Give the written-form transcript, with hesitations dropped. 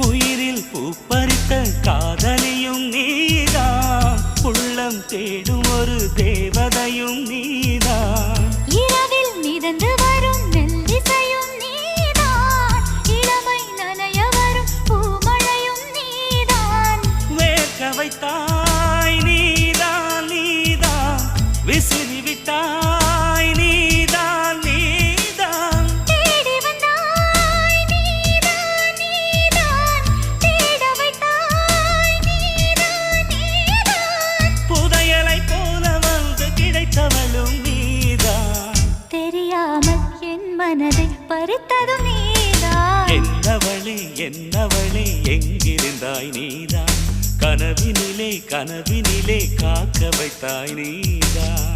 உயிரில் பூப்பறித்த காதலியும் நீதான், உள்ளம் தேடும் ஒரு தேவதையும் நீதான். இரவில் மிதந்து வரும் மெல்லிசையும் நீதான், இளமை நனைய வரும் பூமழையும் நீதான். வேர்க்க வைத்தாய் நீதான் நீதான், விசிறி விட்டாய் நீதான் நீதான். தேடி வந்தாய் நீதான் நீதான், தேட வைத்தாய் நீதான் நீதான். புதையலை போல வந்து கிடைத்தவளும் நீதான். தெரியாமல் என் மனதை பறித்ததும் நீதான். என்னவளே என்னவளே எங்கிருந்தாய் நீதான், கனவினிலே கனவினிலே காக்க வைத்தாய் நீதான்.